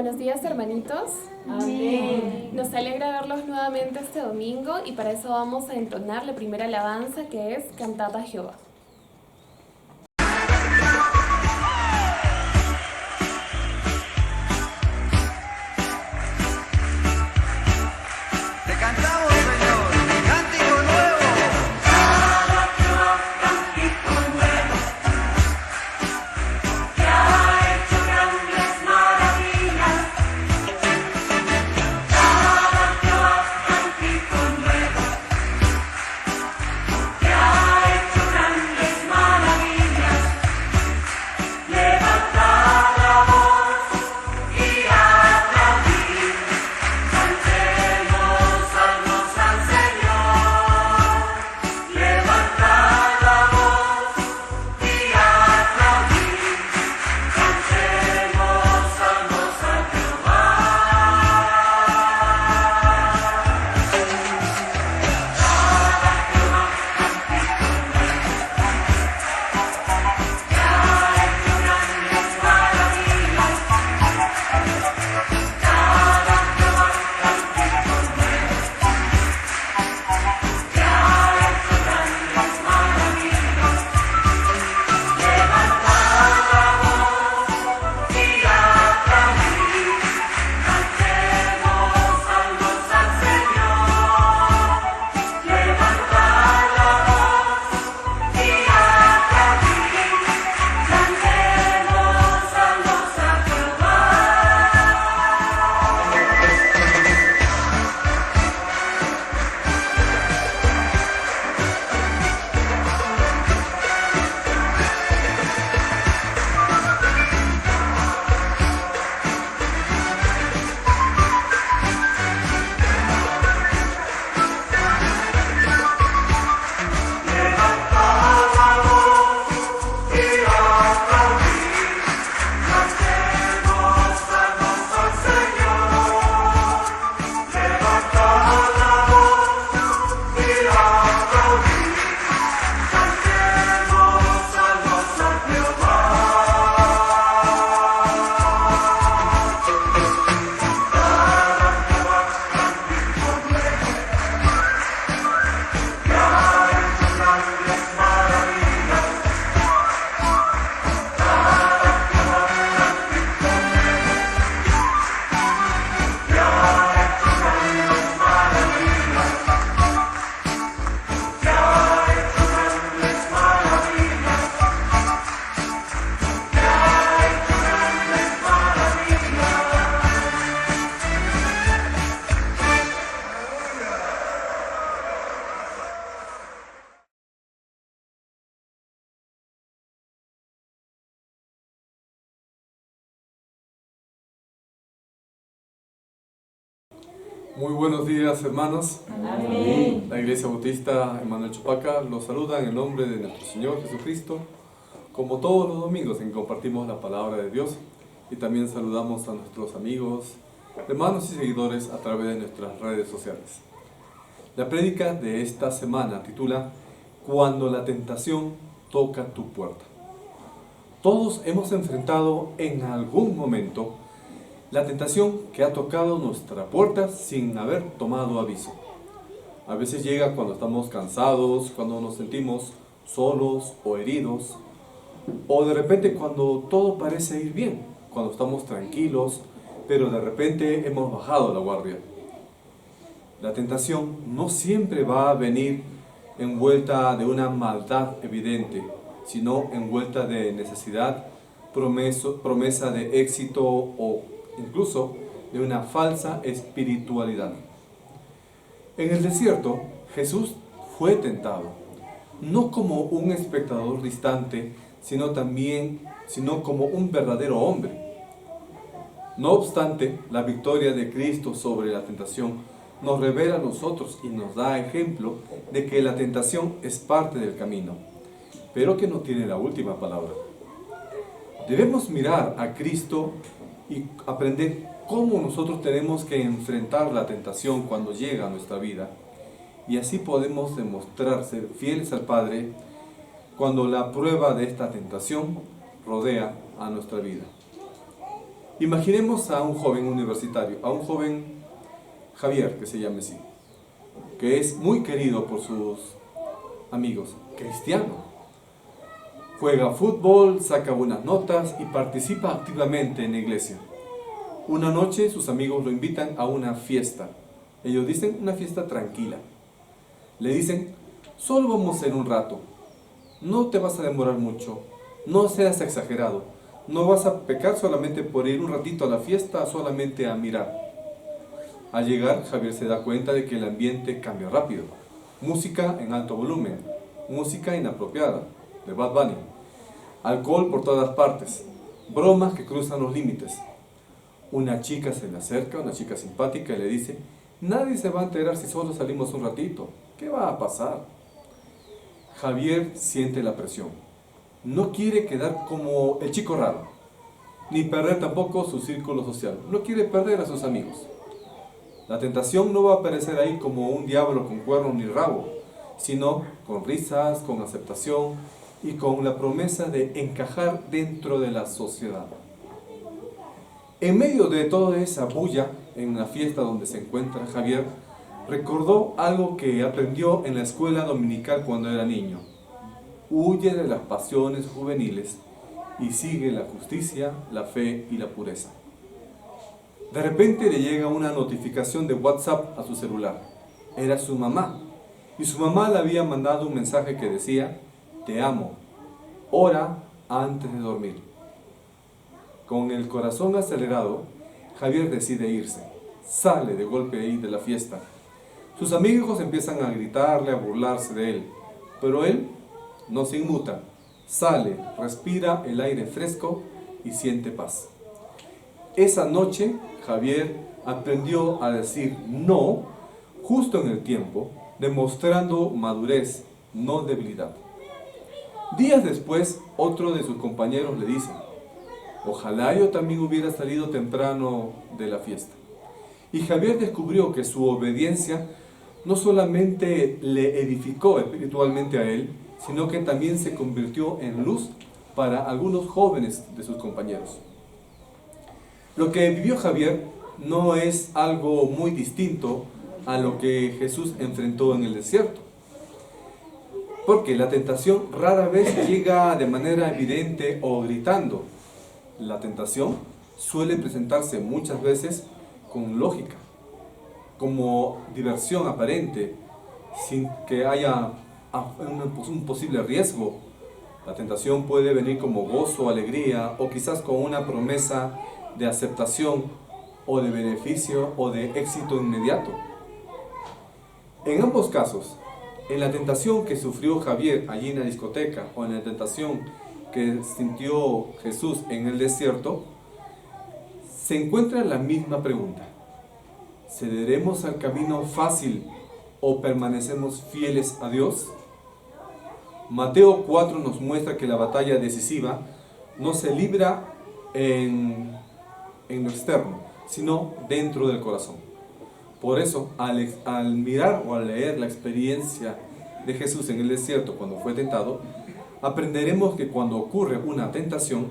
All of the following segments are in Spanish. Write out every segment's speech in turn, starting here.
Buenos días, hermanitos. Amén. Nos alegra verlos nuevamente este domingo y para eso vamos a entonar la primera alabanza, que es Cantad a Jehová. Te cantamos, Señor, cántico nuevo. Cántico nuevo, que ha hecho grandes maravillas. Cántico nuevo, que ha hecho grandes maravillas. Levanta la voz y aplaudid. Cantemos salmos al Señor. Levanta la voz y aplaudid. Cantemos salmos a Jehová. Muy buenos días, hermanos. Amén. La Iglesia Bautista Emmanuel Chupaca los saluda en el nombre de nuestro Señor Jesucristo, como todos los domingos en que compartimos la palabra de Dios, y también saludamos a nuestros amigos, hermanos y seguidores a través de nuestras redes sociales. La prédica de esta semana titula Cuando la tentación toca tu puerta. Todos hemos enfrentado en algún momento la tentación que ha tocado nuestra puerta sin haber tomado aviso. A veces llega cuando estamos cansados, cuando nos sentimos solos o heridos, o de repente cuando todo parece ir bien, cuando estamos tranquilos, pero de repente hemos bajado la guardia. La tentación no siempre va a venir envuelta de una maldad evidente, sino envuelta de necesidad, promesa de éxito o incluso de una falsa espiritualidad. En el desierto, Jesús fue tentado, no como un espectador distante, sino como un verdadero hombre. No obstante, la victoria de Cristo sobre la tentación nos revela a nosotros y nos da ejemplo de que la tentación es parte del camino, pero que no tiene la última palabra. Debemos mirar a Cristo y aprender cómo nosotros tenemos que enfrentar la tentación cuando llega a nuestra vida, y así podemos demostrar ser fieles al Padre cuando la prueba de esta tentación rodea a nuestra vida. Imaginemos a un joven universitario, a un joven Javier, que se llame así, que es muy querido por sus amigos, cristiano. Juega fútbol, saca buenas notas y participa activamente en la iglesia. Una noche sus amigos lo invitan a una fiesta. Ellos dicen una fiesta tranquila. Le dicen, solo vamos a ir un rato. No te vas a demorar mucho. No seas exagerado. No vas a pecar solamente por ir un ratito a la fiesta, solamente a mirar. Al llegar, Javier se da cuenta de que el ambiente cambia rápido. Música en alto volumen, música inapropiada, de Bad Bunny. Alcohol por todas partes, bromas que cruzan los límites. Una chica se le acerca, una chica simpática, y le dice, nadie se va a enterar si solo salimos un ratito. ¿Qué va a pasar? Javier siente la presión. No quiere quedar como el chico raro, ni perder tampoco su círculo social. No quiere perder a sus amigos. La tentación no va a aparecer ahí como un diablo con cuernos ni rabo, sino con risas, con aceptación y con la promesa de encajar dentro de la sociedad. En medio de toda esa bulla, en la fiesta donde se encuentra Javier, recordó algo que aprendió en la escuela dominical cuando era niño. Huye de las pasiones juveniles y sigue la justicia, la fe y la pureza. De repente le llega una notificación de WhatsApp a su celular. Era su mamá. Y su mamá le había mandado un mensaje que decía, te amo, ora antes de dormir. Con el corazón acelerado, Javier decide irse. Sale de golpe ahí de la fiesta. Sus amigos empiezan a gritarle, a burlarse de él. Pero él no se inmuta. Sale, respira el aire fresco y siente paz. Esa noche, Javier aprendió a decir no justo en el tiempo, demostrando madurez, no debilidad. Días después, otro de sus compañeros le dice, ojalá yo también hubiera salido temprano de la fiesta. Y Javier descubrió que su obediencia no solamente le edificó espiritualmente a él, sino que también se convirtió en luz para algunos jóvenes de sus compañeros. Lo que vivió Javier no es algo muy distinto a lo que Jesús enfrentó en el desierto. Porque la tentación rara vez llega de manera evidente o gritando. La tentación suele presentarse muchas veces con lógica, como diversión aparente, sin que haya un posible riesgo. La tentación puede venir como gozo, alegría, o quizás con una promesa de aceptación, o de beneficio, o de éxito inmediato. En ambos casos, en la tentación que sufrió Javier allí en la discoteca, o en la tentación que sintió Jesús en el desierto, se encuentra la misma pregunta. ¿Cederemos al camino fácil o permanecemos fieles a Dios? Mateo 4 nos muestra que la batalla decisiva no se libra en lo externo, sino dentro del corazón. Por eso, al mirar o al leer la experiencia de Jesús en el desierto cuando fue tentado, aprenderemos que cuando ocurre una tentación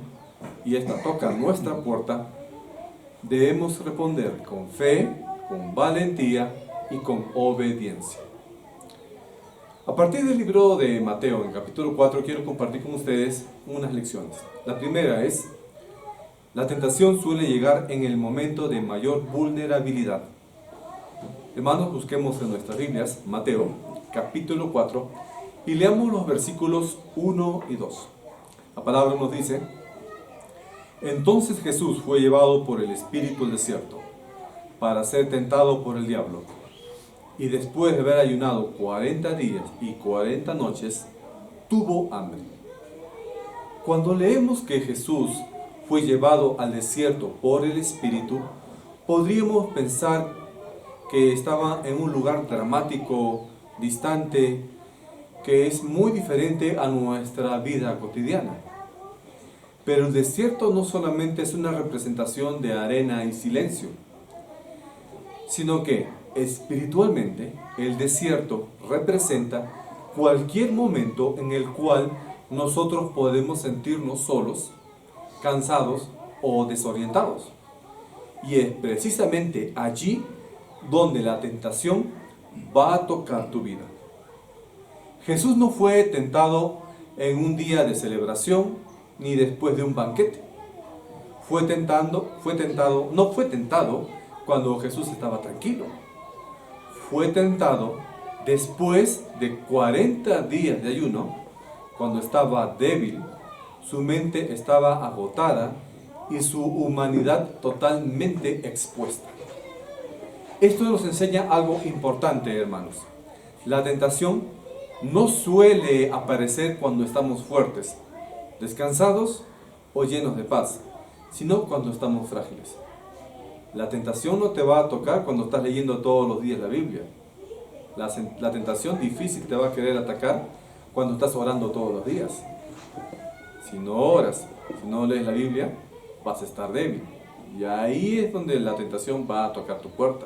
y esta toca nuestra puerta, debemos responder con fe, con valentía y con obediencia. A partir del libro de Mateo, en capítulo 4, quiero compartir con ustedes unas lecciones. La primera es, la tentación suele llegar en el momento de mayor vulnerabilidad. Hermanos, busquemos en nuestras Biblias, Mateo, capítulo 4, y leamos los versículos 1 y 2. La palabra nos dice, entonces Jesús fue llevado por el Espíritu al desierto, para ser tentado por el diablo. Y después de haber ayunado 40 días y 40 noches, tuvo hambre. Cuando leemos que Jesús fue llevado al desierto por el Espíritu, podríamos pensar que estaba en un lugar dramático, distante, que es muy diferente a nuestra vida cotidiana. Pero el desierto no solamente es una representación de arena y silencio, sino que espiritualmente el desierto representa cualquier momento en el cual nosotros podemos sentirnos solos, cansados o desorientados. Y es precisamente allí donde la tentación va a tocar tu vida. Jesús no fue tentado en un día de celebración ni después de un banquete. No fue tentado cuando Jesús estaba tranquilo. Fue tentado después de 40 días de ayuno, cuando estaba débil, su mente estaba agotada y su humanidad totalmente expuesta. Esto nos enseña algo importante, hermanos. La tentación no suele aparecer cuando estamos fuertes, descansados o llenos de paz, sino cuando estamos frágiles. La tentación no te va a tocar cuando estás leyendo todos los días la Biblia. La tentación difícil te va a querer atacar cuando estás orando todos los días. Si no oras, si no lees la Biblia, vas a estar débil. Y ahí es donde la tentación va a tocar tu puerta.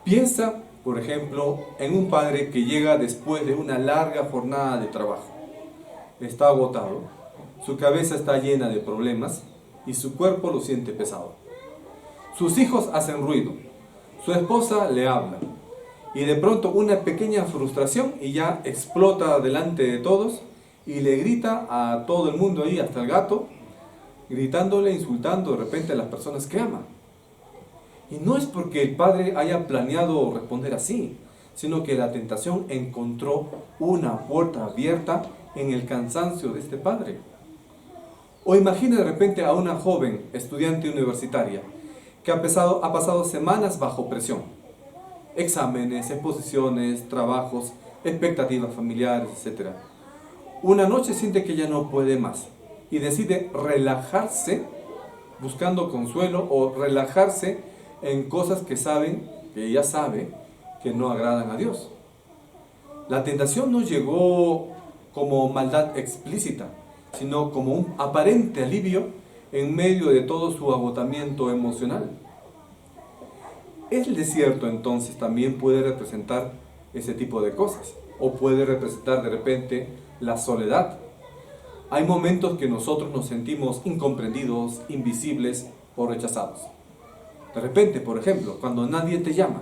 Piensa, por ejemplo, en un padre que llega después de una larga jornada de trabajo. Está agotado, su cabeza está llena de problemas y su cuerpo lo siente pesado. Sus hijos hacen ruido, su esposa le habla y de pronto una pequeña frustración y ya explota delante de todos y le grita a todo el mundo ahí, hasta el gato, gritándole, insultando de repente a las personas que ama. Y no es porque el padre haya planeado responder así, sino que la tentación encontró una puerta abierta en el cansancio de este padre. O imagina de repente a una joven estudiante universitaria que ha pasado semanas bajo presión. Exámenes, exposiciones, trabajos, expectativas familiares, etc. Una noche siente que ya no puede más y decide relajarse buscando consuelo o relajarse en cosas que ella sabe que no agradan a Dios. La tentación no llegó como maldad explícita, sino como un aparente alivio en medio de todo su agotamiento emocional. El desierto entonces también puede representar ese tipo de cosas, o puede representar de repente la soledad. Hay momentos que nosotros nos sentimos incomprendidos, invisibles o rechazados. De repente, por ejemplo, cuando nadie te llama,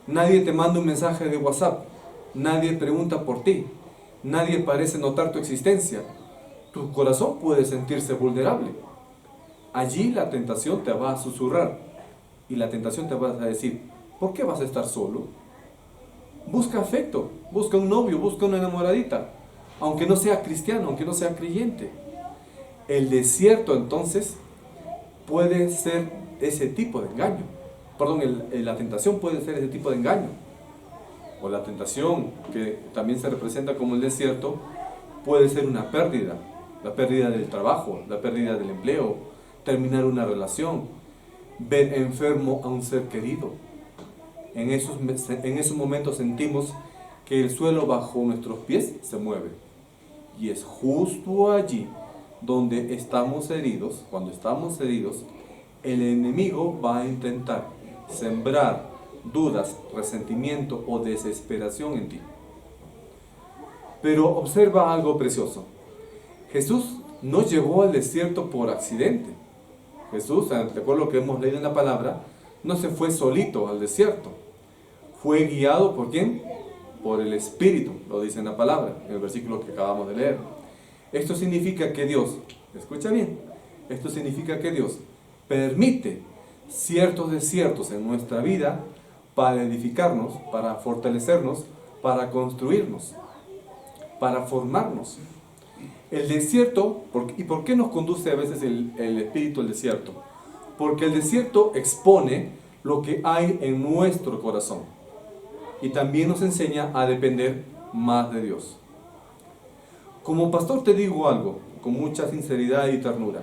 nadie te manda un mensaje de WhatsApp, nadie pregunta por ti, nadie parece notar tu existencia, tu corazón puede sentirse vulnerable. Allí la tentación te va a susurrar y la tentación te va a decir, ¿por qué vas a estar solo? Busca afecto, busca un novio, busca una enamoradita, aunque no sea cristiano, aunque no sea creyente. El desierto entonces puede ser ese tipo de engaño. La tentación puede ser ese tipo de engaño. O la tentación, que también se representa como el desierto, puede ser una pérdida. La pérdida del trabajo, la pérdida del empleo, terminar una relación, ver enfermo a un ser querido. En esos momentos sentimos que el suelo bajo nuestros pies se mueve. Y es justo allí donde estamos heridos, cuando estamos heridos, el enemigo va a intentar sembrar dudas, resentimiento o desesperación en ti. Pero observa algo precioso. Jesús no llegó al desierto por accidente. Jesús, de acuerdo a lo que hemos leído en la palabra, no se fue solito al desierto. Fue guiado ¿por quién? Por el Espíritu, lo dice en la palabra, en el versículo que acabamos de leer. Esto significa que Dios, escucha bien, esto significa que Dios permite ciertos desiertos en nuestra vida para edificarnos, para fortalecernos, para construirnos, para formarnos. El desierto, ¿y por qué nos conduce a veces el Espíritu al desierto? Porque el desierto expone lo que hay en nuestro corazón y también nos enseña a depender más de Dios. Como pastor te digo algo con mucha sinceridad y ternura.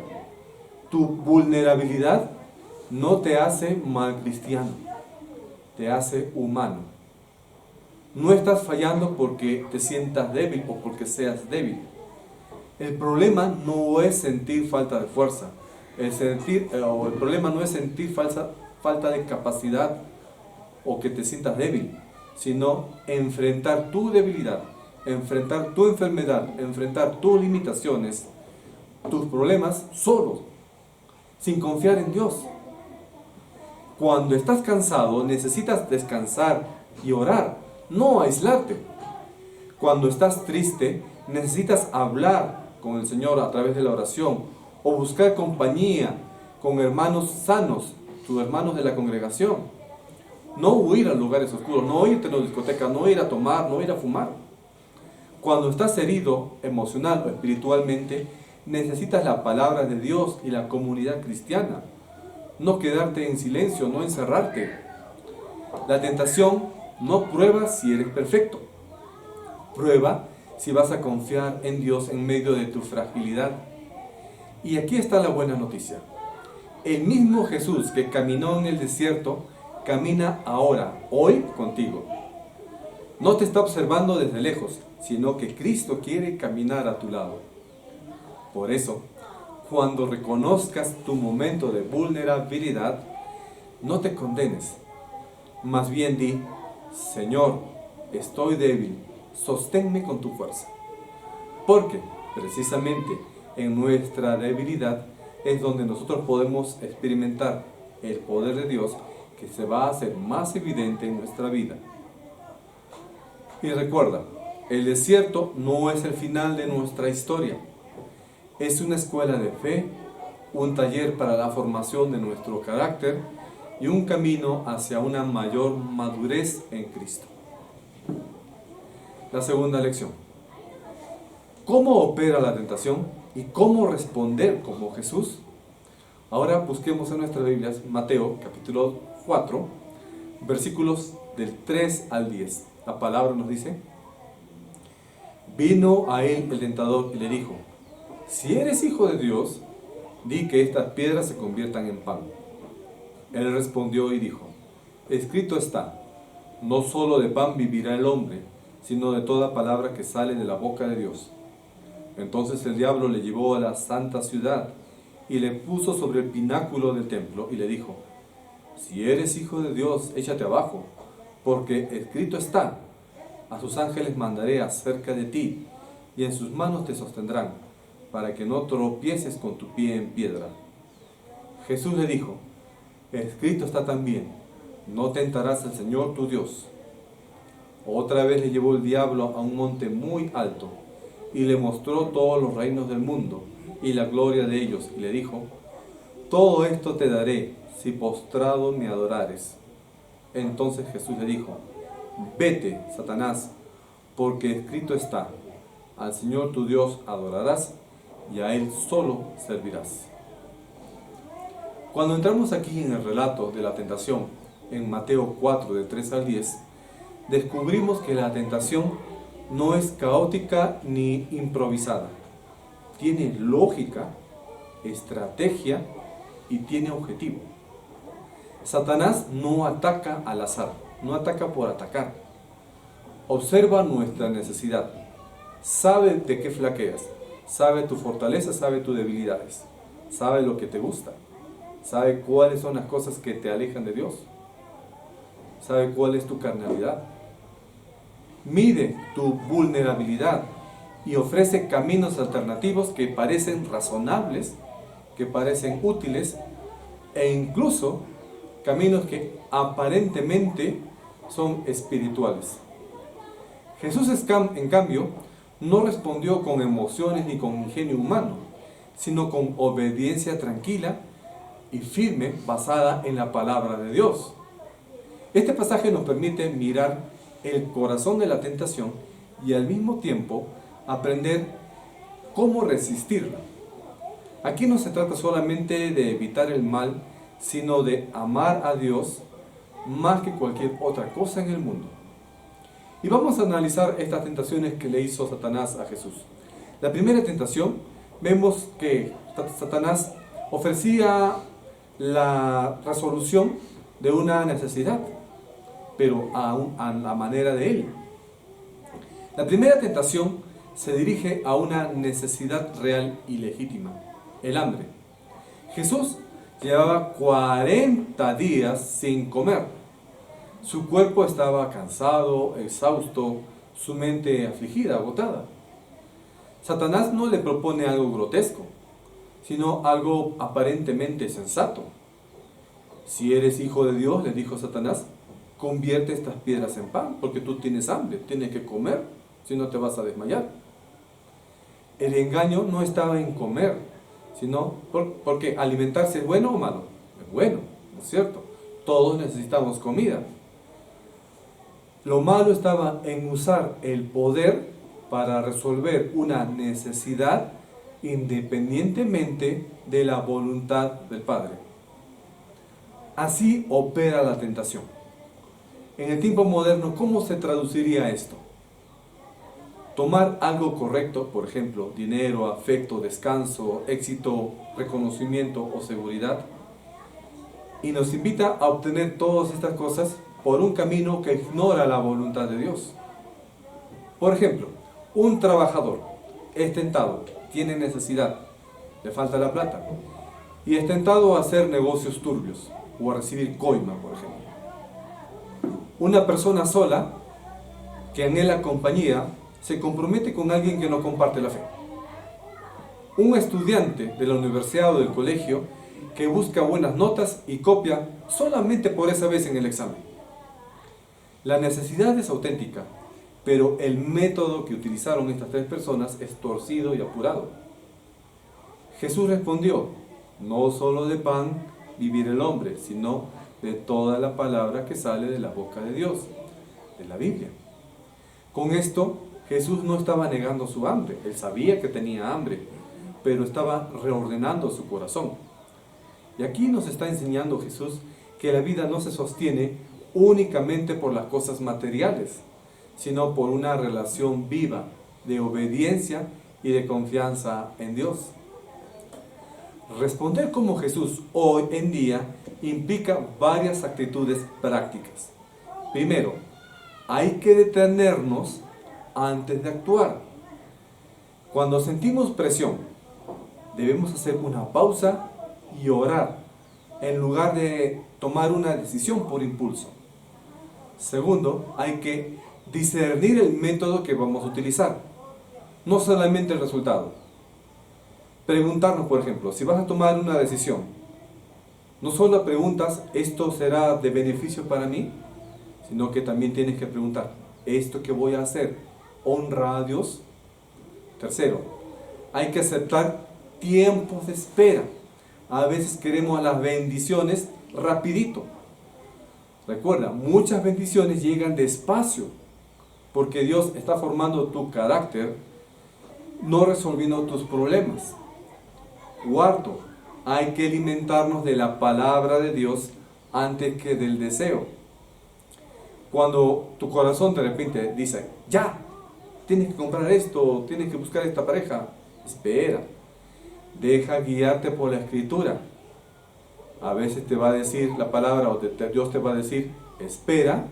Tu vulnerabilidad no te hace mal cristiano, te hace humano. No estás fallando porque te sientas débil o porque seas débil. El problema no es sentir falta de fuerza. El problema no es sentir falta de capacidad o que te sientas débil, sino enfrentar tu debilidad, enfrentar tu enfermedad, enfrentar tus limitaciones, tus problemas solo, sin confiar en Dios. Cuando estás cansado, necesitas descansar y orar, no aislarte. Cuando estás triste, necesitas hablar con el Señor a través de la oración o buscar compañía con hermanos sanos, tus hermanos de la congregación. No huir a lugares oscuros, no irte a la discoteca, no ir a tomar, no ir a fumar. Cuando estás herido emocional o espiritualmente, necesitas la palabra de Dios y la comunidad cristiana. No quedarte en silencio, no encerrarte. La tentación no prueba si eres perfecto. Prueba si vas a confiar en Dios en medio de tu fragilidad. Y aquí está la buena noticia. El mismo Jesús que caminó en el desierto, camina ahora, hoy contigo. No te está observando desde lejos, sino que Cristo quiere caminar a tu lado. Por eso, cuando reconozcas tu momento de vulnerabilidad, no te condenes. Más bien di, Señor, estoy débil, sosténme con tu fuerza. Porque, precisamente, en nuestra debilidad es donde nosotros podemos experimentar el poder de Dios que se va a hacer más evidente en nuestra vida. Y recuerda, el desierto no es el final de nuestra historia. Es una escuela de fe, un taller para la formación de nuestro carácter y un camino hacia una mayor madurez en Cristo. La segunda lección. ¿Cómo opera la tentación y cómo responder como Jesús? Ahora busquemos en nuestras Biblias Mateo capítulo 4, versículos del 3 al 10. La palabra nos dice: vino a él el tentador y le dijo: si eres hijo de Dios, di que estas piedras se conviertan en pan. Él respondió y dijo: escrito está, no solo de pan vivirá el hombre, sino de toda palabra que sale de la boca de Dios. Entonces el diablo le llevó a la santa ciudad y le puso sobre el pináculo del templo y le dijo: si eres hijo de Dios, échate abajo, porque escrito está, a sus ángeles mandaré acerca de ti, y en sus manos te sostendrán, para que no tropieces con tu pie en piedra. Jesús le dijo: escrito está también, no tentarás al Señor tu Dios. Otra vez le llevó el diablo a un monte muy alto, y le mostró todos los reinos del mundo, y la gloria de ellos, y le dijo: todo esto te daré, si postrado me adorares. Entonces Jesús le dijo: vete, Satanás, porque escrito está, al Señor tu Dios adorarás, y a Él solo servirás. Cuando entramos aquí en el relato de la tentación, en Mateo 4, de 3 al 10, descubrimos que la tentación no es caótica ni improvisada. Tiene lógica, estrategia y tiene objetivo. Satanás no ataca al azar, no ataca por atacar. Observa nuestra necesidad, sabe de qué flaqueas, sabe tu fortaleza, sabe tus debilidades, sabe lo que te gusta, sabe cuáles son las cosas que te alejan de Dios, sabe cuál es tu carnalidad. Mide tu vulnerabilidad y ofrece caminos alternativos que parecen razonables, que parecen útiles e incluso caminos que aparentemente son espirituales. Jesús, en cambio, no respondió con emociones ni con ingenio humano, sino con obediencia tranquila y firme basada en la palabra de Dios. Este pasaje nos permite mirar el corazón de la tentación y al mismo tiempo aprender cómo resistirla. Aquí no se trata solamente de evitar el mal, sino de amar a Dios más que cualquier otra cosa en el mundo. Y vamos a analizar estas tentaciones que le hizo Satanás a Jesús. La primera tentación, vemos que Satanás ofrecía la resolución de una necesidad, pero a la manera de él. La primera tentación se dirige a una necesidad real y legítima, el hambre. Jesús llevaba 40 días sin comer. Su cuerpo estaba cansado, exhausto, su mente afligida, agotada. Satanás no le propone algo grotesco. sino algo aparentemente sensato. Si eres hijo de Dios, le dijo Satanás, convierte estas piedras en pan, porque tú tienes hambre, tienes que comer, si no te vas a desmayar. El engaño no estaba en comer, sino porque alimentarse es bueno o malo. Es bueno, ¿no es cierto? Todos necesitamos comida. Lo malo estaba en usar el poder para resolver una necesidad independientemente de la voluntad del Padre. Así opera la tentación. En el tiempo moderno, ¿cómo se traduciría esto? Tomar algo correcto, por ejemplo, dinero, afecto, descanso, éxito, reconocimiento o seguridad, y nos invita a obtener todas estas cosas por un camino que ignora la voluntad de Dios. Por ejemplo, un trabajador es tentado, tiene necesidad, le falta la plata, y es tentado a hacer negocios turbios o a recibir coima, por ejemplo. Una persona sola que anhela compañía se compromete con alguien que no comparte la fe. Un estudiante de la universidad o del colegio que busca buenas notas y copia solamente por esa vez en el examen. La necesidad es auténtica, pero el método que utilizaron estas tres personas es torcido y apurado. Jesús respondió, no solo de pan vivirá el hombre, sino de toda la palabra que sale de la boca de Dios, de la Biblia. Con esto, Jesús no estaba negando su hambre, él sabía que tenía hambre, pero estaba reordenando su corazón. Y aquí nos está enseñando Jesús que la vida no se sostiene únicamente por las cosas materiales, sino por una relación viva de obediencia y de confianza en Dios. Responder como Jesús hoy en día implica varias actitudes prácticas. Primero, hay que detenernos antes de actuar. Cuando sentimos presión, debemos hacer una pausa y orar, en lugar de tomar una decisión por impulso. Segundo, hay que discernir el método que vamos a utilizar, no solamente el resultado. Preguntarnos, por ejemplo, si vas a tomar una decisión, no solo preguntas, ¿esto será de beneficio para mí? Sino que también tienes que preguntar, ¿esto que voy a hacer honra a Dios? Tercero, hay que aceptar tiempos de espera. A veces queremos las bendiciones rapidito. Recuerda, muchas bendiciones llegan despacio, porque Dios está formando tu carácter, no resolviendo tus problemas. Cuarto, hay que alimentarnos de la palabra de Dios antes que del deseo. Cuando tu corazón de repente dice, ya, tienes que comprar esto, tienes que buscar esta pareja, espera, deja guiarte por la Escritura. A veces te va a decir la palabra, o Dios te va a decir, espera,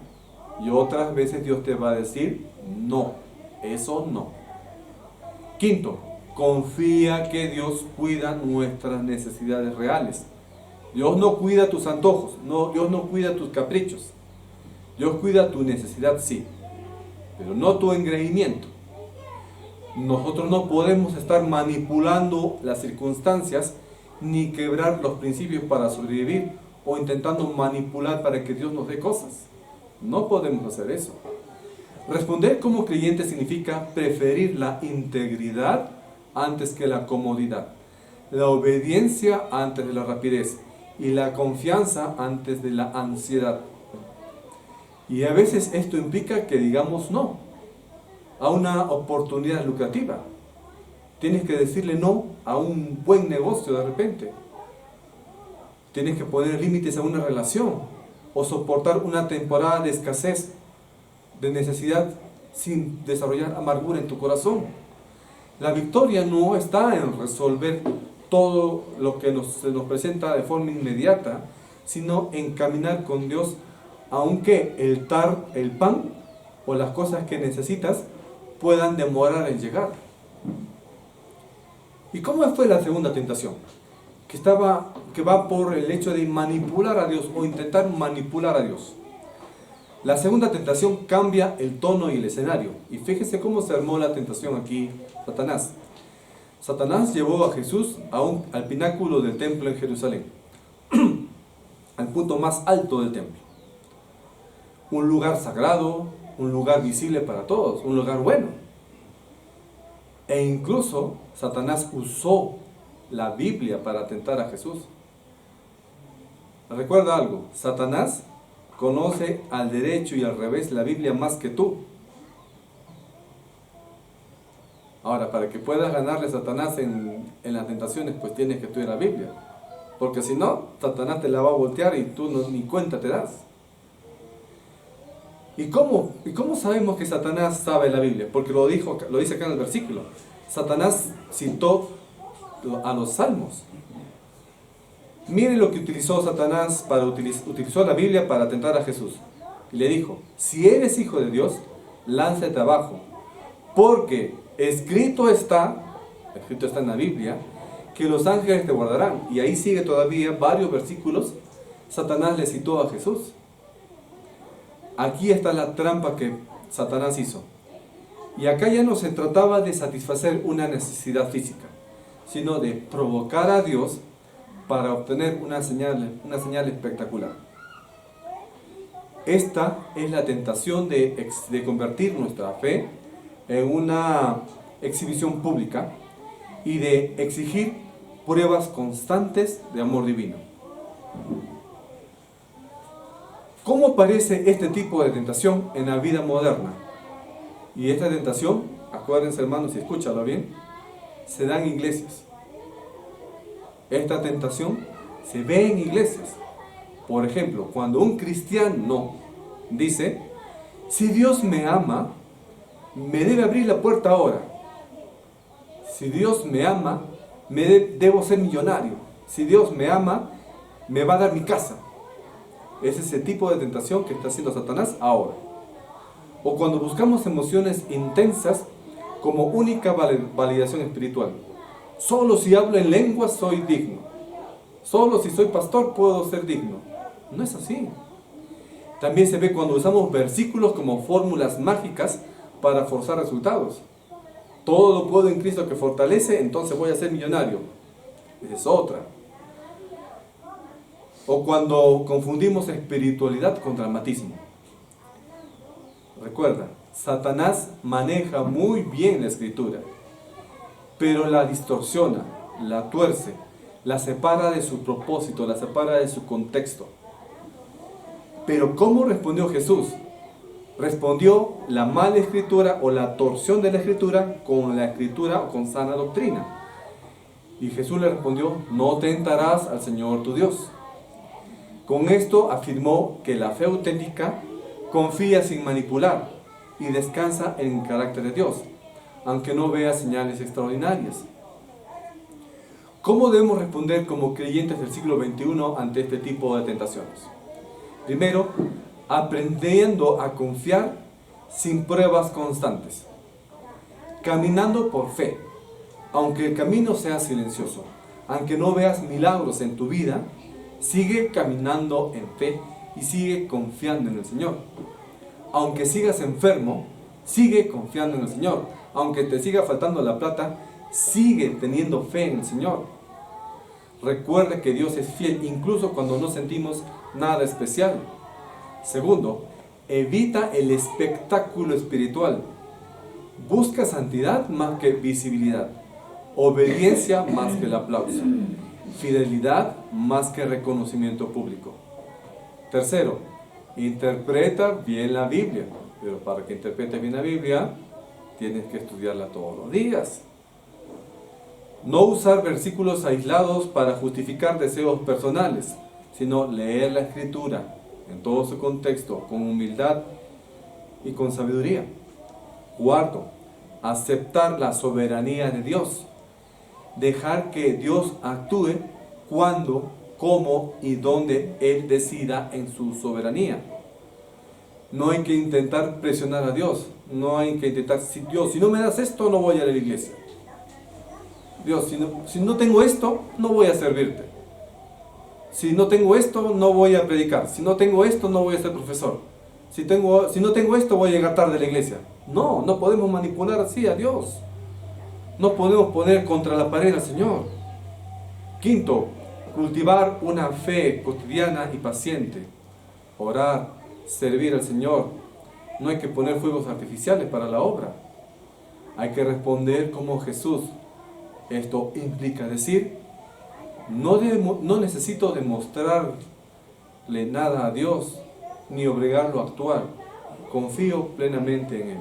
y otras veces Dios te va a decir, no, eso no. Quinto, confía que Dios cuida nuestras necesidades reales. Dios no cuida tus antojos, Dios no cuida tus caprichos. Dios cuida tu necesidad, sí, pero no tu engreimiento. Nosotros no podemos estar manipulando las circunstancias ni quebrar los principios para sobrevivir o intentando manipular para que Dios nos dé cosas. No podemos hacer eso. Responder como creyente significa preferir la integridad antes que la comodidad, la obediencia antes de la rapidez y la confianza antes de la ansiedad. Y a veces esto implica que digamos no a una oportunidad lucrativa. Tienes que decirle no a un buen negocio de repente. Tienes que poner límites a una relación o soportar una temporada de escasez, de necesidad, sin desarrollar amargura en tu corazón. La victoria no está en resolver todo lo que se nos presenta de forma inmediata, sino en caminar con Dios, aunque el pan o las cosas que necesitas puedan demorar en llegar. ¿Y cómo fue la segunda tentación? Que va por el hecho de manipular a Dios o intentar manipular a Dios. La segunda tentación cambia el tono y el escenario. Y fíjese cómo se armó la tentación aquí, Satanás. Satanás llevó a Jesús al pináculo del templo en Jerusalén, al punto más alto del templo. Un lugar sagrado, un lugar visible para todos, un lugar bueno. E incluso Satanás usó la Biblia para tentar a Jesús. Recuerda algo, Satanás conoce al derecho y al revés la Biblia más que tú. Ahora, para que puedas ganarle a Satanás en las tentaciones, pues tienes que estudiar la Biblia. Porque si no, Satanás te la va a voltear y tú ni cuenta te das. ¿Y cómo sabemos que Satanás sabe la Biblia? Porque lo dice acá en el versículo. Satanás citó a los salmos. Miren lo que utilizó Satanás utilizó la Biblia para tentar a Jesús. Y le dijo, si eres hijo de Dios, lánzate abajo. Porque escrito está en la Biblia, que los ángeles te guardarán. Y ahí sigue todavía varios versículos. Satanás le citó a Jesús. Aquí está la trampa que Satanás hizo. Y acá ya no se trataba de satisfacer una necesidad física, sino de provocar a Dios para obtener una señal espectacular. Esta es la tentación de convertir nuestra fe en una exhibición pública y de exigir pruebas constantes de amor divino. ¿Cómo aparece este tipo de tentación en la vida moderna? Y esta tentación, acuérdense hermanos y escúchalo bien, se da en iglesias. Esta tentación se ve en iglesias. Por ejemplo, cuando un cristiano dice, si Dios me ama, me debe abrir la puerta ahora. Si Dios me ama, debo ser millonario. Si Dios me ama, me va a dar mi casa. Es ese tipo de tentación que está haciendo Satanás ahora. O cuando buscamos emociones intensas como única validación espiritual. Solo si hablo en lenguas soy digno. Solo si soy pastor puedo ser digno. No es así. También se ve cuando usamos versículos como fórmulas mágicas para forzar resultados. Todo lo puedo en Cristo que fortalece, entonces voy a ser millonario. Esa es otra. O cuando confundimos espiritualidad con dramatismo. Recuerda, Satanás maneja muy bien la escritura, pero la distorsiona, la tuerce, la separa de su propósito, la separa de su contexto. Pero ¿cómo respondió Jesús? Respondió la mala escritura o la torsión de la escritura con la escritura o con sana doctrina. Y Jesús le respondió, no tentarás al Señor tu Dios. Con esto afirmó que la fe auténtica confía sin manipular y descansa en el carácter de Dios, aunque no vea señales extraordinarias. ¿Cómo debemos responder como creyentes del siglo XXI ante este tipo de tentaciones? Primero, aprendiendo a confiar sin pruebas constantes, caminando por fe, aunque el camino sea silencioso, aunque no veas milagros en tu vida, sigue caminando en fe y sigue confiando en el Señor. Aunque sigas enfermo, sigue confiando en el Señor. Aunque te siga faltando la plata, sigue teniendo fe en el Señor. Recuerda que Dios es fiel incluso cuando no sentimos nada especial. Segundo, evita el espectáculo espiritual. Busca santidad más que visibilidad. Obediencia más que el aplauso. Fidelidad más que reconocimiento público. Tercero, interpreta bien la Biblia. Pero para que interpretes bien la Biblia, tienes que estudiarla todos los días. No usar versículos aislados para justificar deseos personales, sino leer la Escritura en todo su contexto, con humildad y con sabiduría. Cuarto, aceptar la soberanía de Dios. Dejar que Dios actúe cuando, cómo y dónde Él decida en su soberanía. No hay que intentar presionar a Dios. No hay que intentar, Dios, si no me das esto, no voy a la iglesia. Dios, si no tengo esto, no voy a servirte. Si no tengo esto, no voy a predicar. Si no tengo esto, no voy a ser profesor. Si no tengo esto, voy a llegar tarde a la iglesia. No podemos manipular así a Dios. No podemos poner contra la pared al Señor. Quinto, cultivar una fe cotidiana y paciente. Orar, servir al Señor. No hay que poner fuegos artificiales para la obra. Hay que responder como Jesús. Esto implica decir, no necesito demostrarle nada a Dios, ni obligarlo a actuar. Confío plenamente en Él.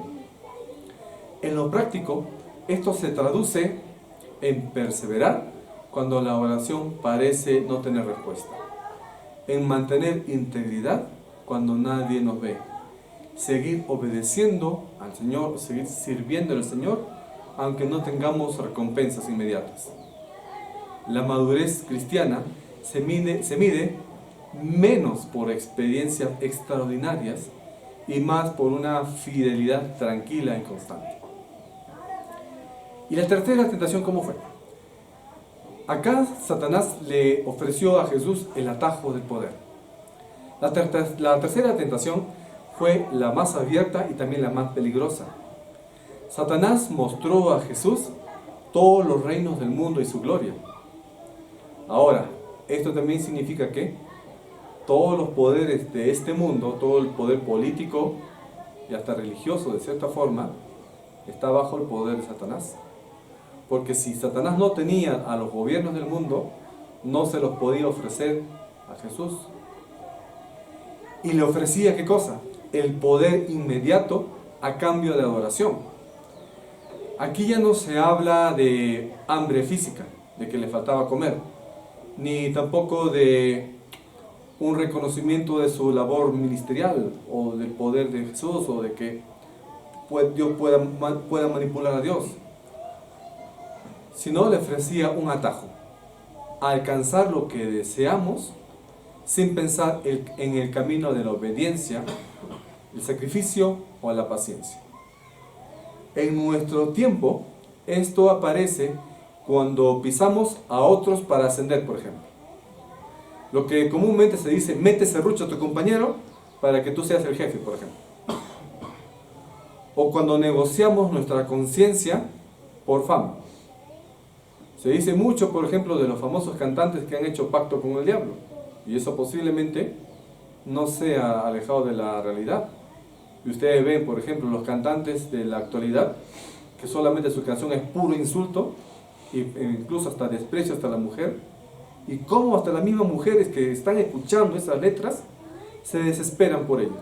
En lo práctico, esto se traduce en perseverar cuando la oración parece no tener respuesta. En mantener integridad cuando nadie nos ve. Seguir obedeciendo al Señor, seguir sirviendo al Señor, aunque no tengamos recompensas inmediatas. La madurez cristiana se mide menos por experiencias extraordinarias y más por una fidelidad tranquila y constante. ¿Y la tercera tentación cómo fue? Acá Satanás le ofreció a Jesús el atajo del poder. La tercera tentación fue la más abierta y también la más peligrosa. Satanás mostró a Jesús todos los reinos del mundo y su gloria. Ahora, esto también significa que todos los poderes de este mundo, todo el poder político y hasta religioso de cierta forma, está bajo el poder de Satanás. Porque si Satanás no tenía a los gobiernos del mundo, no se los podía ofrecer a Jesús. Y le ofrecía ¿qué cosa? El poder inmediato a cambio de adoración. Aquí ya no se habla de hambre física, de que le faltaba comer, ni tampoco de un reconocimiento de su labor ministerial o del poder de Jesús o de que Dios pueda manipular a Dios, sino le ofrecía un atajo, a alcanzar lo que deseamos sin pensar en el camino de la obediencia, el sacrificio o la paciencia. En nuestro tiempo, esto aparece cuando pisamos a otros para ascender, por ejemplo. Lo que comúnmente se dice, mete serrucho a tu compañero para que tú seas el jefe, por ejemplo. O cuando negociamos nuestra conciencia por fama. Se dice mucho, por ejemplo, de los famosos cantantes que han hecho pacto con el diablo. Y eso posiblemente no sea alejado de la realidad. Y ustedes ven, por ejemplo, los cantantes de la actualidad, que solamente su canción es puro insulto, e incluso hasta desprecio hasta la mujer, y cómo hasta las mismas mujeres que están escuchando esas letras se desesperan por ello.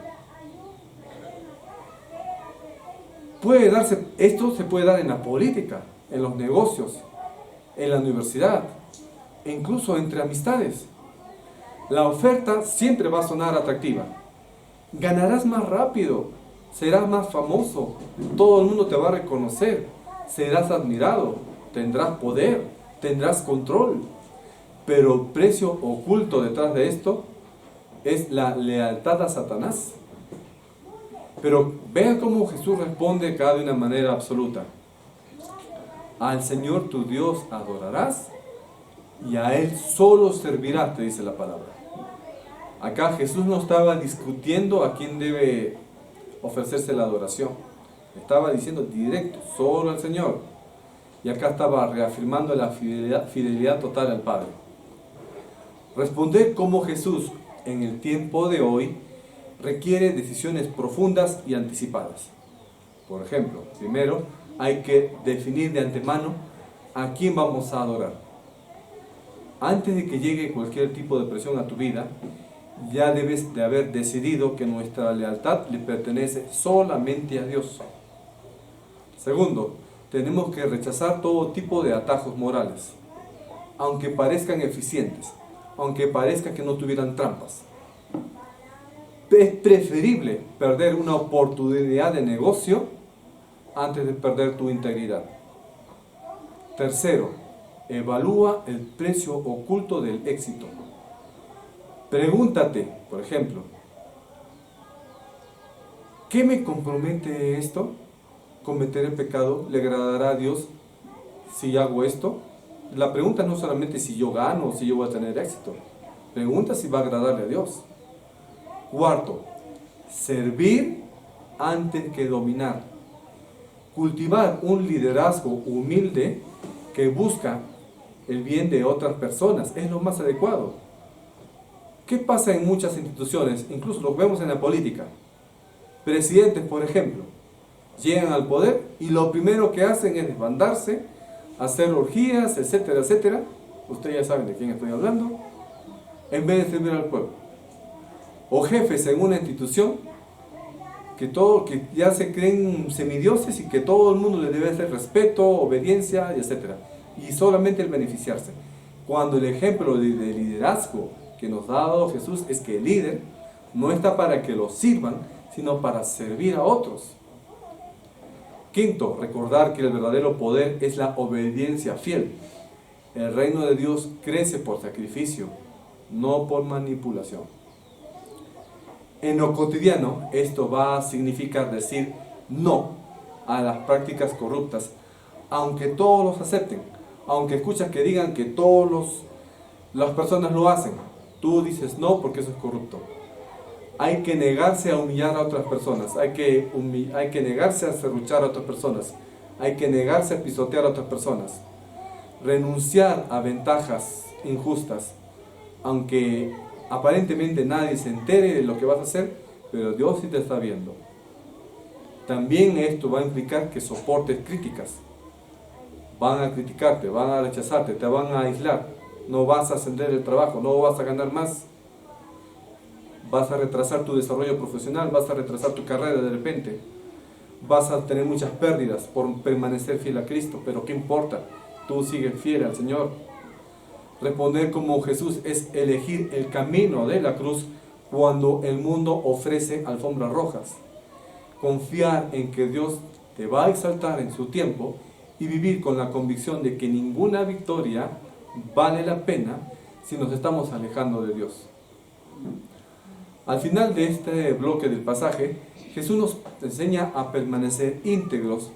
Esto se puede dar en la política, en los negocios, en la universidad, e incluso entre amistades. La oferta siempre va a sonar atractiva. Ganarás más rápido, serás más famoso, todo el mundo te va a reconocer, serás admirado, tendrás poder, tendrás control. Pero el precio oculto detrás de esto es la lealtad a Satanás. Pero vean cómo Jesús responde acá de una manera absoluta. Al Señor tu Dios adorarás y a Él solo servirás, te dice la palabra. Acá Jesús no estaba discutiendo a quién debe ofrecerse la adoración. Estaba diciendo directo, solo al Señor. Y acá estaba reafirmando la fidelidad total al Padre. Responder como Jesús en el tiempo de hoy requiere decisiones profundas y anticipadas. Por ejemplo, primero hay que definir de antemano a quién vamos a adorar. Antes de que llegue cualquier tipo de presión a tu vida, ya debes de haber decidido que nuestra lealtad le pertenece solamente a Dios. Segundo, tenemos que rechazar todo tipo de atajos morales, aunque parezcan eficientes, aunque parezca que no tuvieran trampas. Es preferible perder una oportunidad de negocio antes de perder tu integridad. Tercero, evalúa el precio oculto del éxito. Pregúntate, por ejemplo, ¿qué me compromete esto? ¿Cometeré pecado? ¿Le agradará a Dios si hago esto? La pregunta no solamente si yo gano o si yo voy a tener éxito. Pregunta si va a agradarle a Dios. Cuarto, servir antes que dominar. cultivar un liderazgo humilde que busca el bien de otras personas es lo más adecuado. ¿Qué pasa en muchas instituciones? Incluso lo vemos en la política. Presidentes, por ejemplo, llegan al poder y lo primero que hacen es desbandarse, hacer orgías, etcétera, etcétera. Ustedes ya saben de quién estoy hablando. En vez de servir al pueblo. O jefes en una institución que ya se creen semidioses y que todo el mundo les debe hacer respeto, obediencia, etcétera. Y solamente el beneficiarse. Cuando el ejemplo de liderazgo que nos ha dado Jesús es que el líder no está para que lo sirvan, sino para servir a otros. Quinto, recordar que el verdadero poder es la obediencia fiel. El reino de Dios crece por sacrificio, no por manipulación. En lo cotidiano, esto va a significar decir no a las prácticas corruptas, aunque todos los acepten, aunque escuchas que digan que las personas lo hacen. Tú dices no porque eso es corrupto. Hay que negarse a humillar a otras personas, hay que negarse a serruchar a otras personas, hay que negarse a pisotear a otras personas, renunciar a ventajas injustas, aunque aparentemente nadie se entere de lo que vas a hacer, pero Dios sí te está viendo. También esto va a implicar que soportes críticas. Van a criticarte, van a rechazarte, te van a aislar, no vas a ascender el trabajo, no vas a ganar más. Vas a retrasar tu desarrollo profesional, vas a retrasar tu carrera de repente. Vas a tener muchas pérdidas por permanecer fiel a Cristo, pero ¿qué importa? Tú sigues fiel al Señor. Responder como Jesús es elegir el camino de la cruz cuando el mundo ofrece alfombras rojas. Confiar en que Dios te va a exaltar en su tiempo y vivir con la convicción de que ninguna victoria vale la pena si nos estamos alejando de Dios. Al final de este bloque del pasaje, Jesús nos enseña a permanecer íntegros.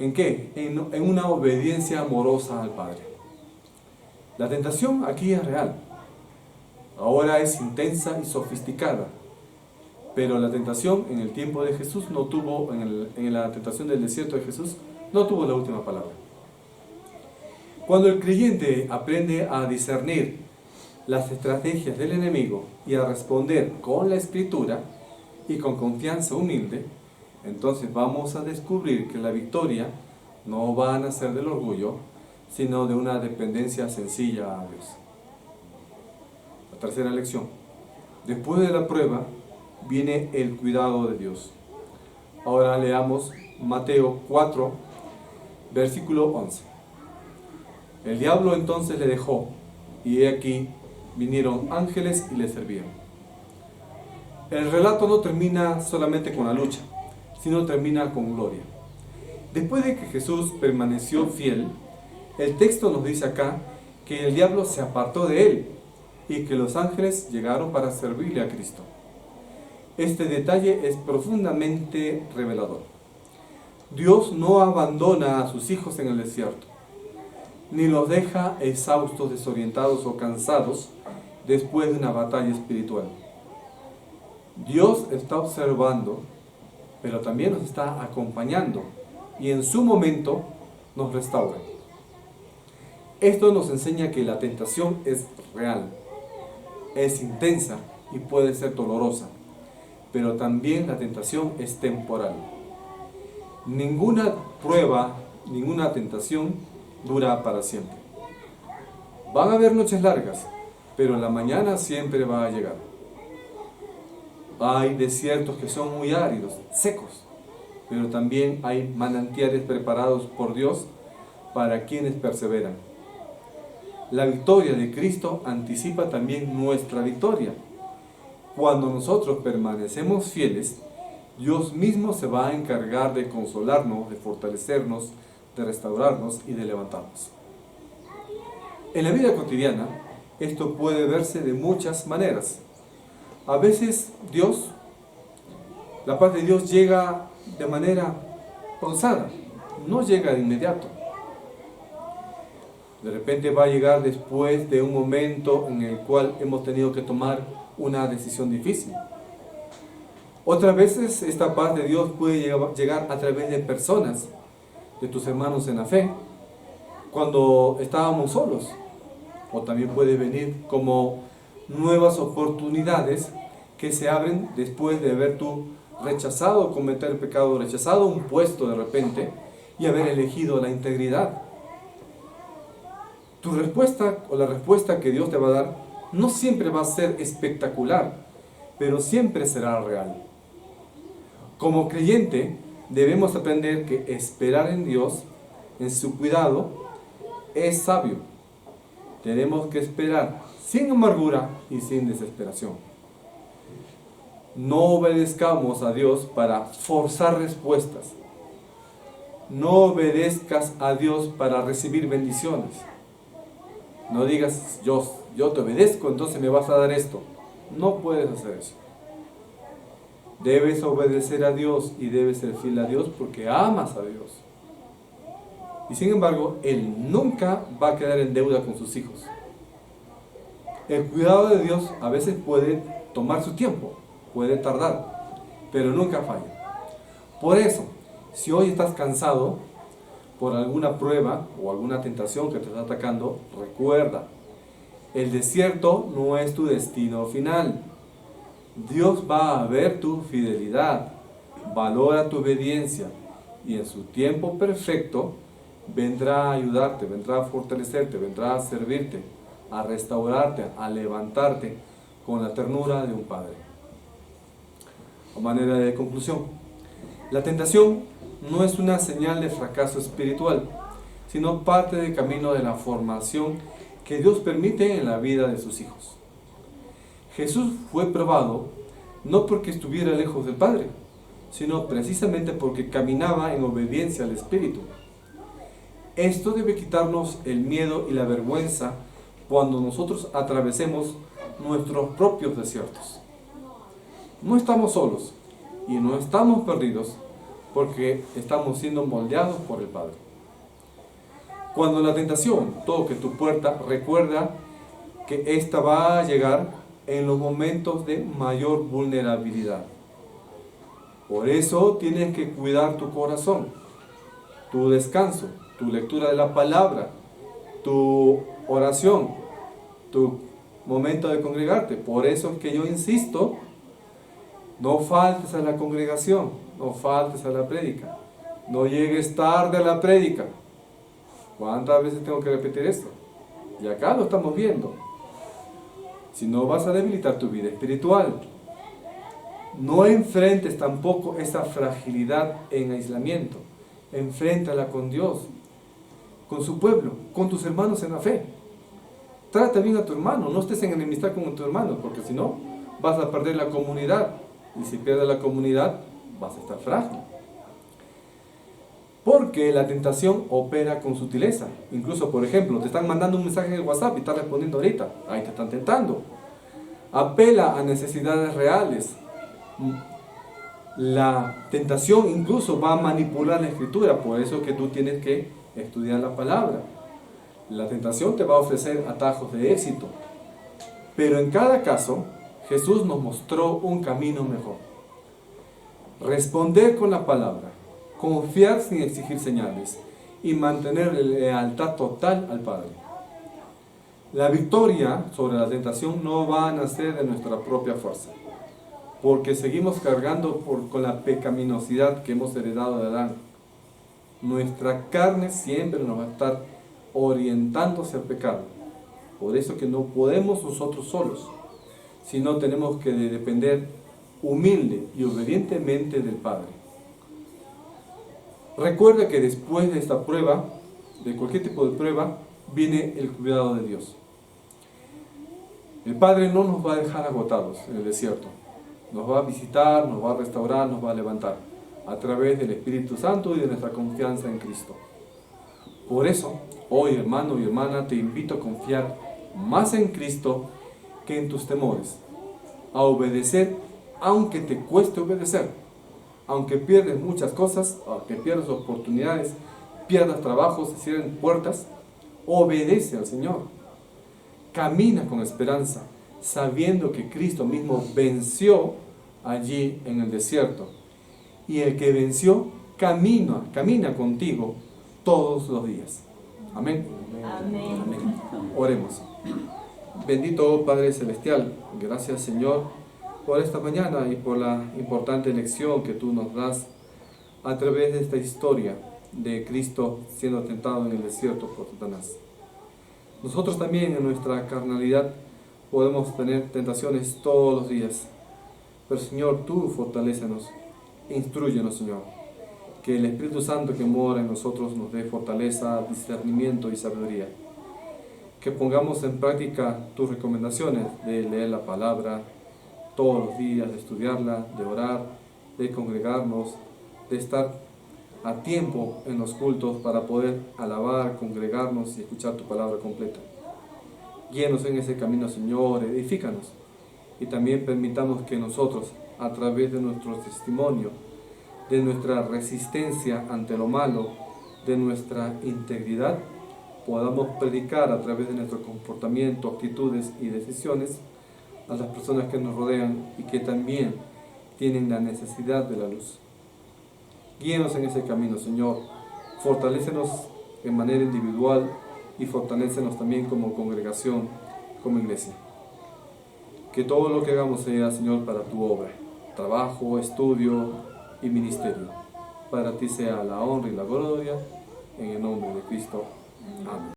¿En qué? En una obediencia amorosa al Padre. La tentación aquí es real. Ahora es intensa y sofisticada. Pero la tentación en el tiempo de Jesús no tuvo, en la tentación del desierto de Jesús, no tuvo la última palabra. Cuando el creyente aprende a discernir las estrategias del enemigo y a responder con la Escritura y con confianza humilde, entonces vamos a descubrir que la victoria no va a nacer del orgullo, sino de una dependencia sencilla a Dios. La tercera lección. Después de la prueba viene el cuidado de Dios. Ahora leamos Mateo 4, versículo 11. El diablo entonces le dejó, y he aquí vinieron ángeles y le servían. El relato no termina solamente con la lucha, sino termina con gloria. Después de que Jesús permaneció fiel, el texto nos dice acá que el diablo se apartó de él y que los ángeles llegaron para servirle a Cristo. Este detalle es profundamente revelador. Dios no abandona a sus hijos en el desierto, ni los deja exhaustos, desorientados o cansados después de una batalla espiritual. Dios está observando, pero también nos está acompañando y en su momento nos restaura. Esto nos enseña que la tentación es real, es intensa y puede ser dolorosa, pero también la tentación es temporal. Ninguna prueba, ninguna tentación dura para siempre. Van a haber noches largas, pero la mañana siempre va a llegar. Hay desiertos que son muy áridos, secos, pero también hay manantiales preparados por Dios para quienes perseveran. La victoria de Cristo anticipa también nuestra victoria. Cuando nosotros permanecemos fieles, Dios mismo se va a encargar de consolarnos, de fortalecernos, de restaurarnos y de levantarnos. En la vida cotidiana, esto puede verse de muchas maneras. A veces la paz de Dios llega de manera pausada, no llega de inmediato. De repente va a llegar después de un momento en el cual hemos tenido que tomar una decisión difícil. Otras veces esta paz de Dios puede llegar a través de personas, de tus hermanos en la fe, cuando estábamos solos. O también puede venir como nuevas oportunidades que se abren después de haber tú rechazado cometer el pecado, rechazado un puesto de repente y haber elegido la integridad. Tu respuesta o la respuesta que Dios te va a dar no siempre va a ser espectacular, pero siempre será real. Como creyente debemos aprender que esperar en Dios, en su cuidado, es sabio. Tenemos que esperar sin amargura y sin desesperación. No obedezcamos a Dios para forzar respuestas. No obedezcas a Dios para recibir bendiciones. No digas, yo te obedezco, entonces me vas a dar esto. No puedes hacer eso. Debes obedecer a Dios y debes ser fiel a Dios porque amas a Dios. Y sin embargo, Él nunca va a quedar en deuda con sus hijos. El cuidado de Dios a veces puede tomar su tiempo, puede tardar, pero nunca falla. Por eso, si hoy estás cansado por alguna prueba o alguna tentación que te está atacando, recuerda, el desierto no es tu destino final. Dios va a ver tu fidelidad, valora tu obediencia y en su tiempo perfecto vendrá a ayudarte, vendrá a fortalecerte, vendrá a servirte, a restaurarte, a levantarte con la ternura de un padre. A manera de conclusión, la tentación no es una señal de fracaso espiritual, sino parte del camino de la formación que Dios permite en la vida de sus hijos. Jesús fue probado no porque estuviera lejos del Padre, sino precisamente porque caminaba en obediencia al Espíritu. Esto debe quitarnos el miedo y la vergüenza cuando nosotros atravesemos nuestros propios desiertos. No estamos solos y no estamos perdidos porque estamos siendo moldeados por el Padre. Cuando la tentación toque tu puerta, recuerda que esta va a llegar en los momentos de mayor vulnerabilidad. Por eso tienes que cuidar tu corazón, tu descanso, tu lectura de la palabra, tu oración, tu momento de congregarte. Por eso es que yo insisto, no faltes a la congregación, no faltes a la prédica, no llegues tarde a la prédica. ¿Cuántas veces tengo que repetir esto? Y acá lo estamos viendo. Si no, vas a debilitar tu vida espiritual. No enfrentes tampoco esa fragilidad en aislamiento. Enfréntala con Dios, con su pueblo, con tus hermanos en la fe. Trata bien a tu hermano, no estés en enemistad con tu hermano, porque si no, vas a perder la comunidad. Y si pierdes la comunidad, vas a estar frágil. Porque la tentación opera con sutileza. Incluso, por ejemplo, te están mandando un mensaje en el WhatsApp y estás respondiendo ahorita. Ahí te están tentando. Apela a necesidades reales. La tentación incluso va a manipular la escritura. Por eso que tú tienes que estudiar la palabra. La tentación te va a ofrecer atajos de éxito. Pero en cada caso, Jesús nos mostró un camino mejor. Responder con la palabra. Confiar sin exigir señales y mantener lealtad total al Padre. La victoria sobre la tentación no va a nacer de nuestra propia fuerza, porque seguimos cargando con la pecaminosidad que hemos heredado de Adán. Nuestra carne siempre nos va a estar orientándose al pecado. Por eso que no podemos nosotros solos, sino tenemos que depender humilde y obedientemente del Padre. Recuerda que después de esta prueba, de cualquier tipo de prueba, viene el cuidado de Dios. El Padre no nos va a dejar agotados en el desierto. Nos va a visitar, nos va a restaurar, nos va a levantar a través del Espíritu Santo y de nuestra confianza en Cristo. Por eso, hoy, hermano y hermana, te invito a confiar más en Cristo que en tus temores. A obedecer, aunque te cueste obedecer. Aunque pierdes muchas cosas, aunque pierdas oportunidades, pierdas trabajos, se cierren puertas, obedece al Señor. Camina con esperanza, sabiendo que Cristo mismo venció allí en el desierto. Y el que venció camina contigo todos los días. Amén. Amén. Amén. Oremos. Bendito Padre Celestial, gracias Señor por esta mañana y por la importante lección que tú nos das a través de esta historia de Cristo siendo tentado en el desierto por Satanás. Nosotros también en nuestra carnalidad podemos tener tentaciones todos los días, pero Señor, tú fortalécenos, instrúyenos Señor, que el Espíritu Santo que mora en nosotros nos dé fortaleza, discernimiento y sabiduría, que pongamos en práctica tus recomendaciones de leer la palabra todos los días, de estudiarla, de orar, de congregarnos, de estar a tiempo en los cultos para poder alabar, congregarnos y escuchar tu palabra completa. Guíenos en ese camino, Señor, edifícanos. Y también permitamos que nosotros, a través de nuestro testimonio, de nuestra resistencia ante lo malo, de nuestra integridad, podamos predicar a través de nuestro comportamiento, actitudes y decisiones a las personas que nos rodean y que también tienen la necesidad de la luz. Guíenos en ese camino, Señor. Fortalécenos de manera individual y fortalécenos también como congregación, como iglesia. Que todo lo que hagamos sea, Señor, para tu obra, trabajo, estudio y ministerio. Para ti sea la honra y la gloria, en el nombre de Cristo. Amén.